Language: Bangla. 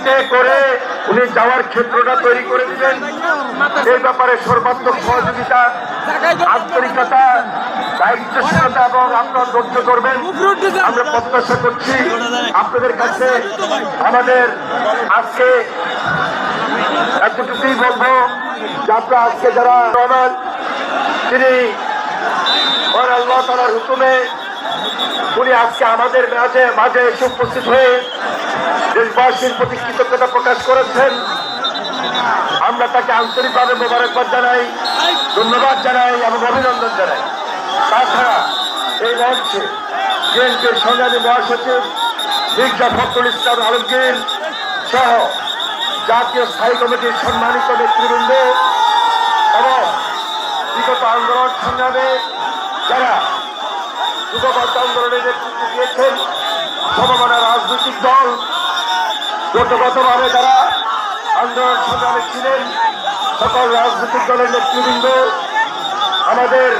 গাড়িতে করে উনি যাওয়ার ক্ষেত্রটা তৈরি করে দিবেন। এই ব্যাপারে সর্বাত্মক সহযোগিতা, আন্তরিকতা, দায়িত্বশীলতা এবং আপনার ধৈর্য করবেন আমরা প্রত্যাশা করছি আপনাদের কাছে। আমাদের আজকে এতটুকুই বলবো যে আপনারা আজকে যারা রহমান তিনি আল্লাহ তাআলার হুকুমে উনি আজকে আমাদের মাঝে এসে উপস্থিত হয়ে দেশবাসীর প্রতি কৃতজ্ঞতা প্রকাশ করেছেন। আমরা তাকে আন্তরিকভাবে মোবারকবাদ জানাই, ধন্যবাদ জানাই এবং অভিনন্দন জানাই। তাছাড়া এই মঞ্চে বিএনপির সংগ্রামী মহাসচিব মির্জা ফখরুল ইসলাম আলমগীর সহ জাতীয় স্থায়ী কমিটির সম্মানিত নেতৃবৃন্দ এবং বিগত আন্দোলন সংগ্রামে যারা যুগপৎ আন্দোলনে নেতৃত্ব দিয়েছেন সমমনা রাজনৈতিক দল, গতভাবে যারা আন্দোলন সংগ্রামে ছিলেন সকল রাজনৈতিক দলের নেতৃবৃন্দ, আমাদের